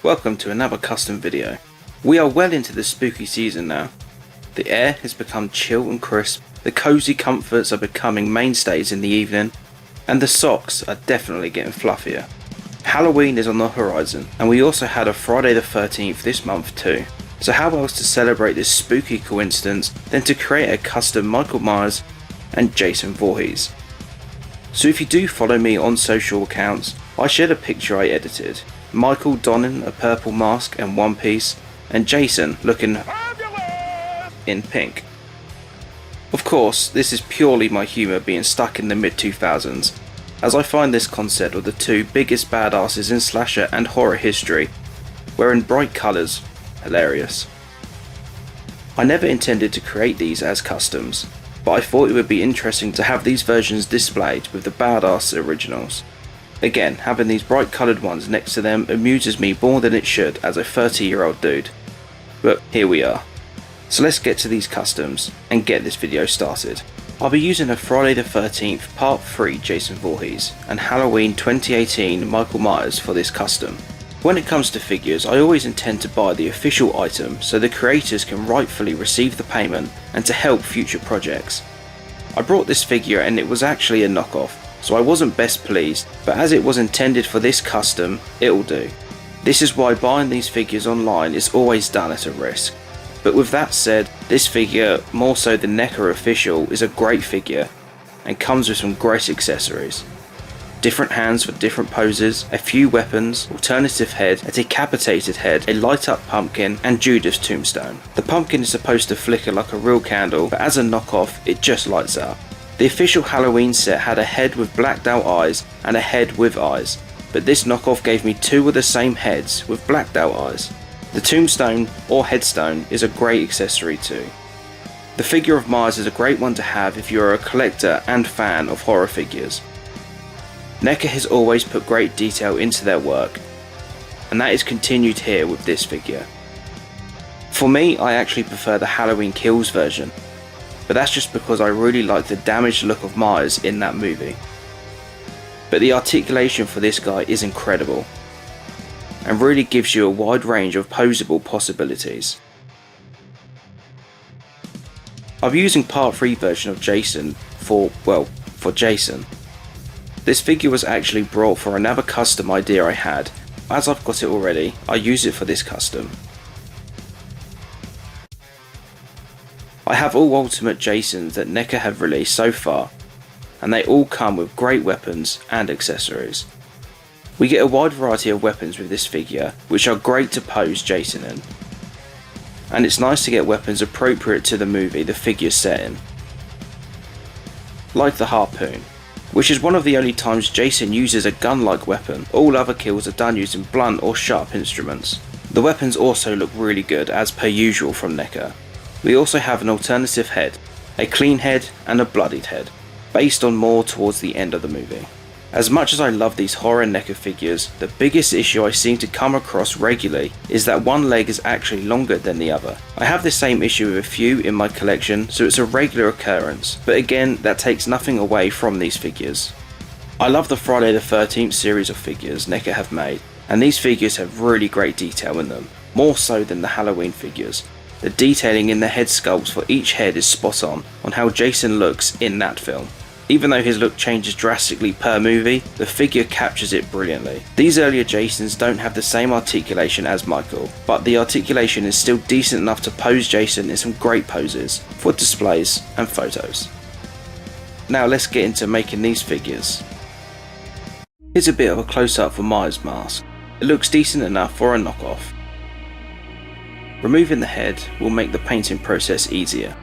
Welcome to another custom video. We are well into the spooky season now. The air has become chill and crisp, the cozy comforts are becoming mainstays in the evening, and the socks are definitely getting fluffier. Halloween is on the horizon, and we also had a Friday the 13th this month too. So how else to celebrate this spooky coincidence than to create a custom Michael Myers and Jason Voorhees. So if you do follow me on social accounts, I shared a picture I edited. Michael donning a purple mask and one piece, and Jason looking in pink. Of course, this is purely my humour being stuck in the mid-2000s, as I find this concept of the two biggest badasses in slasher and horror history, wearing bright colours, hilarious. I never intended to create these as customs, but I thought it would be interesting to have these versions displayed with the badass originals. Again, having these bright coloured ones next to them amuses me more than it should as a 30-year-old dude. But here we are. So let's get to these customs and get this video started. I'll be using a Friday the 13th Part 3 Jason Voorhees and Halloween 2018 Michael Myers for this custom. When it comes to figures, I always intend to buy the official item so the creators can rightfully receive the payment and to help future projects. I brought this figure and it was actually a knockoff, so I wasn't best pleased, but as it was intended for this custom, it'll do. This is why buying these figures online is always done at a risk. But with that said, this figure, more so than Neca official, is a great figure and comes with some great accessories. Different hands for different poses, a few weapons, alternative head, a decapitated head, a light up pumpkin, and Judas tombstone. The pumpkin is supposed to flicker like a real candle, but as a knockoff, it just lights up. The official Halloween set had a head with blacked out eyes and a head with eyes, but this knockoff gave me two of the same heads with blacked out eyes. The tombstone or headstone is a great accessory too. The figure of Myers is a great one to have if you are a collector and fan of horror figures. Neca has always put great detail into their work, and that is continued here with this figure. For me, I actually prefer the Halloween Kills version, but that's just because I really like the damaged look of Myers in that movie. But the articulation for this guy is incredible, and really gives you a wide range of posable possibilities. I'll be using Part 3 version of Jason for Jason. This figure was actually brought for another custom idea I had. As I've got it already, I use it for this custom. I have all Ultimate Jasons that Neca have released so far, and they all come with great weapons and accessories. We get a wide variety of weapons with this figure, which are great to pose Jason in. And it's nice to get weapons appropriate to the movie the figure's set in. Like the harpoon, which is one of the only times Jason uses a gun-like weapon. All other kills are done using blunt or sharp instruments. The weapons also look really good as per usual from Neca. We also have an alternative head, a clean head and a bloodied head, based on more towards the end of the movie. As much as I love these horror Neca figures, the biggest issue I seem to come across regularly is that one leg is actually longer than the other. I have the same issue with a few in my collection, so it's a regular occurrence, but again, that takes nothing away from these figures. I love the Friday the 13th series of figures Neca have made, and these figures have really great detail in them, more so than the Halloween figures. The detailing in the head sculpts for each head is spot on how Jason looks in that film. Even though his look changes drastically per movie, the figure captures it brilliantly. These earlier Jasons don't have the same articulation as Michael, but the articulation is still decent enough to pose Jason in some great poses for displays and photos. Now let's get into making these figures. Here's a bit of a close-up for Myers' mask. It looks decent enough for a knockoff. Removing the head will make the painting process easier.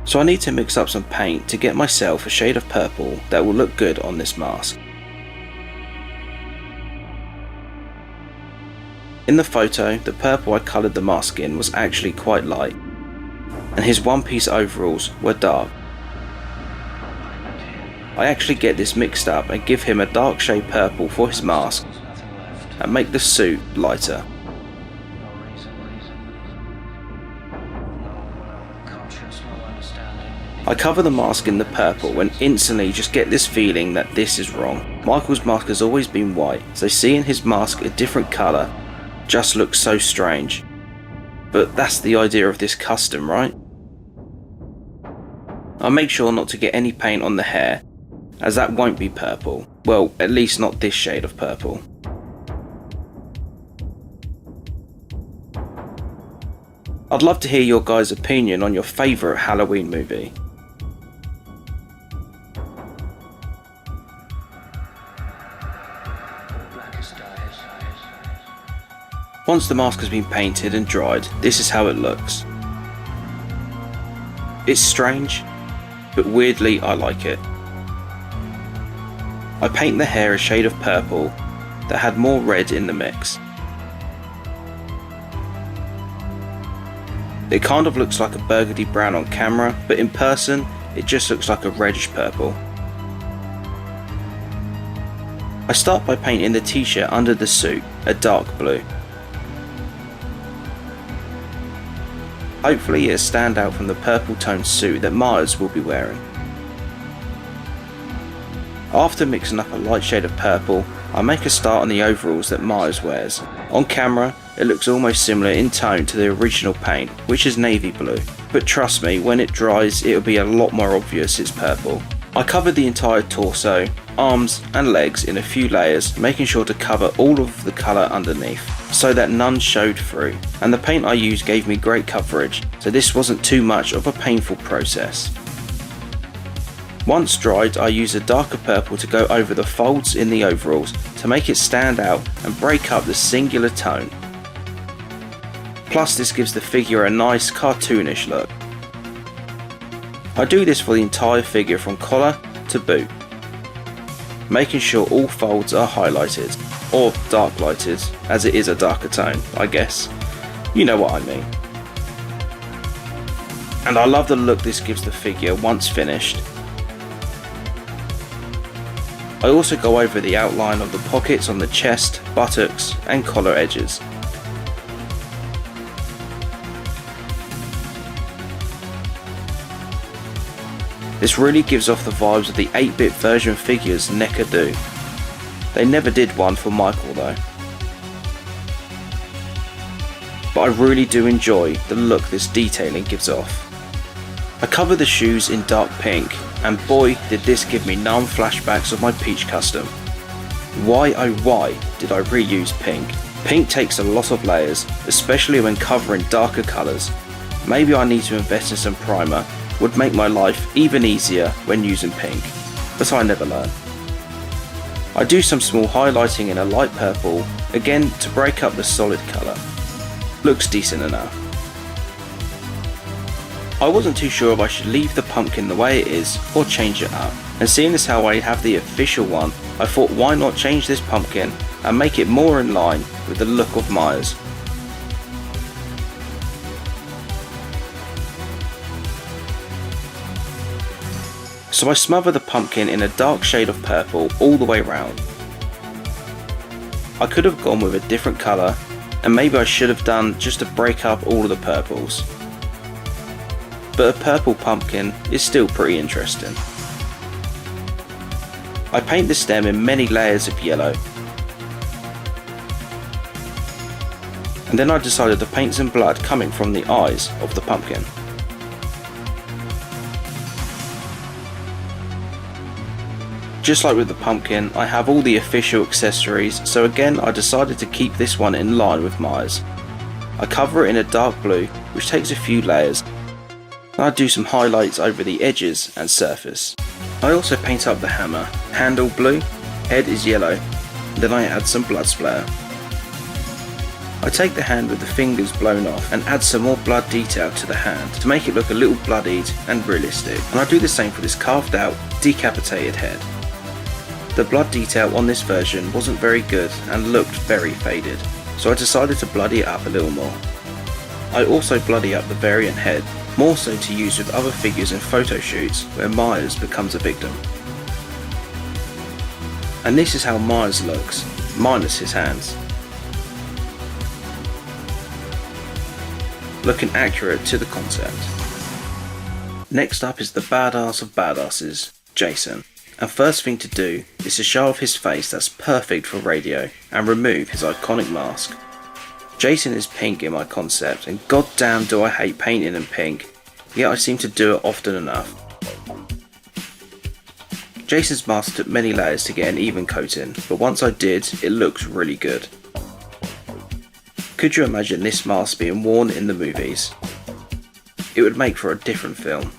So I need to mix up some paint to get myself a shade of purple that will look good on this mask. In the photo, the purple I coloured the mask in was actually quite light, and his one-piece overalls were dark. I actually get this mixed up and give him a dark shade purple for his mask and make the suit lighter. I cover the mask in the purple and instantly just get this feeling that this is wrong. Michael's mask has always been white, so seeing his mask a different colour just looks so strange. But that's the idea of this custom, right? I make sure not to get any paint on the hair, as that won't be purple. Well, at least not this shade of purple. I'd love to hear your guys' opinion on your favourite Halloween movie. Once the mask has been painted and dried, this is how it looks. It's strange, but weirdly I like it. I paint the hair a shade of purple that had more red in the mix. It kind of looks like a burgundy brown on camera, but in person it just looks like a reddish purple. I start by painting the t-shirt under the suit a dark blue. Hopefully it'll stand out from the purple toned suit that Myers will be wearing. After mixing up a light shade of purple, I make a start on the overalls that Myers wears. On camera, it looks almost similar in tone to the original paint, which is navy blue, but trust me, when it dries it'll be a lot more obvious it's purple. I covered the entire torso, arms and legs in a few layers, making sure to cover all of the colour underneath, so that none showed through, and the paint I used gave me great coverage, so this wasn't too much of a painful process. Once dried, I used a darker purple to go over the folds in the overalls to make it stand out and break up the singular tone. Plus this gives the figure a nice cartoonish look. I do this for the entire figure from collar to boot, making sure all folds are highlighted, or dark lighted, as it is a darker tone, I guess. You know what I mean. And I love the look this gives the figure once finished. I also go over the outline of the pockets on the chest, buttocks and collar edges. This really gives off the vibes of the 8-bit version figures Neca do. They never did one for Michael though. But I really do enjoy the look this detailing gives off. I cover the shoes in dark pink, and boy did this give me numb flashbacks of my Peach custom. Why oh why did I reuse pink? Pink takes a lot of layers, especially when covering darker colours. Maybe I need to invest in some primer, would make my life even easier when using pink, but I never learn. I do some small highlighting in a light purple, again to break up the solid colour. Looks decent enough. I wasn't too sure if I should leave the pumpkin the way it is or change it up, and seeing as how I have the official one, I thought why not change this pumpkin and make it more in line with the look of Myers. So I smother the pumpkin in a dark shade of purple all the way round. I could have gone with a different colour, and maybe I should have done just to break up all of the purples. But a purple pumpkin is still pretty interesting. I paint the stem in many layers of yellow. And then I decided to paint some blood coming from the eyes of the pumpkin. Just like with the pumpkin, I have all the official accessories, so again I decided to keep this one in line with Myers. I cover it in a dark blue, which takes a few layers, and I do some highlights over the edges and surface. I also paint up the hammer, handle blue, head is yellow, then I add some blood splatter. I take the hand with the fingers blown off and add some more blood detail to the hand to make it look a little bloodied and realistic, and I do the same for this carved out, decapitated head. The blood detail on this version wasn't very good and looked very faded, so I decided to bloody it up a little more. I also bloody up the variant head, more so to use with other figures in photo shoots where Myers becomes a victim. And this is how Myers looks, minus his hands. Looking accurate to the concept. Next up is the badass of badasses, Jason. And first thing to do is to show off his face that's perfect for radio and remove his iconic mask. Jason is pink in my concept, and goddamn do I hate painting in pink, yet I seem to do it often enough. Jason's mask took many layers to get an even coating, but once I did, it looks really good. Could you imagine this mask being worn in the movies? It would make for a different film.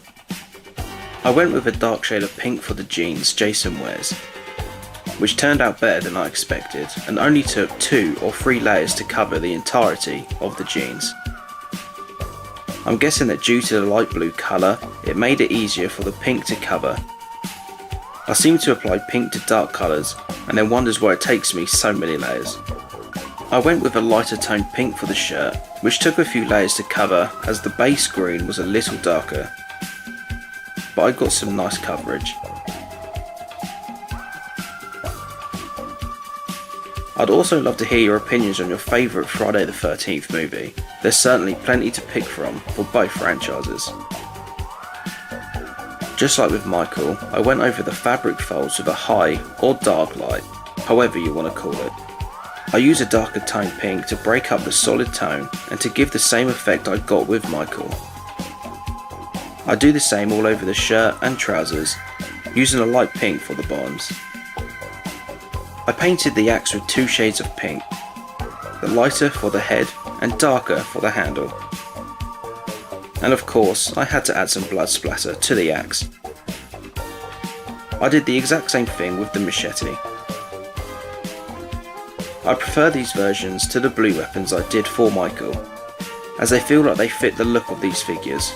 I went with a dark shade of pink for the jeans Jason wears, which turned out better than I expected and only took 2 or 3 layers to cover the entirety of the jeans. I'm guessing that due to the light blue colour, it made it easier for the pink to cover. I seem to apply pink to dark colours and then wonders why it takes me so many layers. I went with a lighter toned pink for the shirt, which took a few layers to cover as the base green was a little darker, but I got some nice coverage. I'd also love to hear your opinions on your favourite Friday the 13th movie. There's certainly plenty to pick from for both franchises. Just like with Michael, I went over the fabric folds with a high or dark light, however you want to call it. I use a darker tone pink to break up the solid tone and to give the same effect I got with Michael. I do the same all over the shirt and trousers, using a light pink for the bottoms. I painted the axe with 2 shades of pink, the lighter for the head and darker for the handle. And of course, I had to add some blood splatter to the axe. I did the exact same thing with the machete. I prefer these versions to the blue weapons I did for Michael, as they feel like they fit the look of these figures.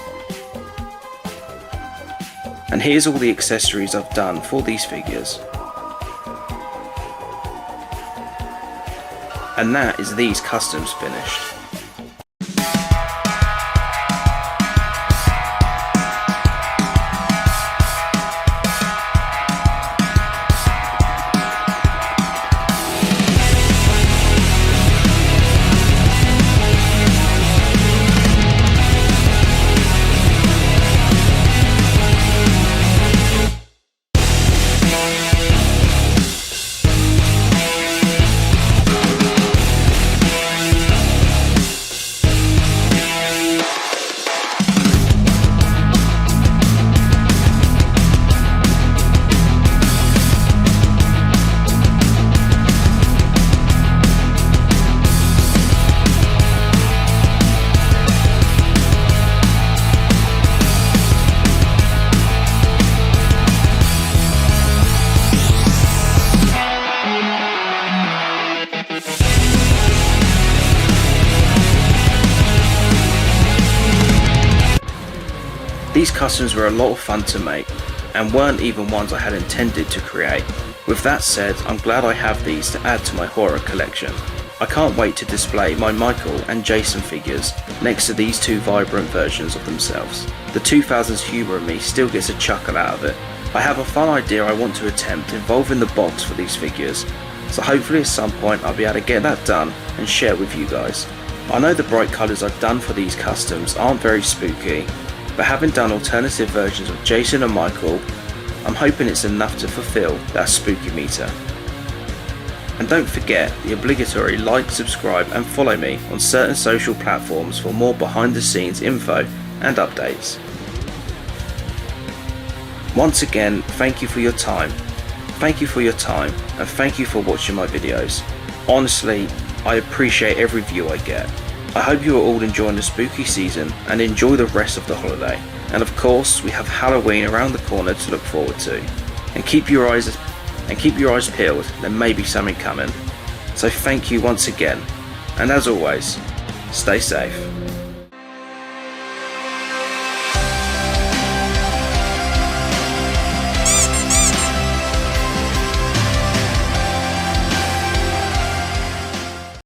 And here's all the accessories I've done for these figures. And that is these customs finished. These customs were a lot of fun to make, and weren't even ones I had intended to create. With that said, I'm glad I have these to add to my horror collection. I can't wait to display my Michael and Jason figures next to these 2 vibrant versions of themselves. The 2000s humour in me still gets a chuckle out of it. I have a fun idea I want to attempt involving the box for these figures, so hopefully at some point I'll be able to get that done and share with you guys. I know the bright colours I've done for these customs aren't very spooky, but having done alternative versions of Jason and Michael, I'm hoping it's enough to fulfill that spooky meter. And don't forget the obligatory like, subscribe and follow me on certain social platforms for more behind the scenes info and updates. Once again, thank you for your time. Thank you for your time and thank you for watching my videos. Honestly, I appreciate every view I get. I hope you are all enjoying the spooky season and enjoy the rest of the holiday. And of course, we have Halloween around the corner to look forward to. And keep your eyes peeled, there may be something coming. So thank you once again. And as always, stay safe.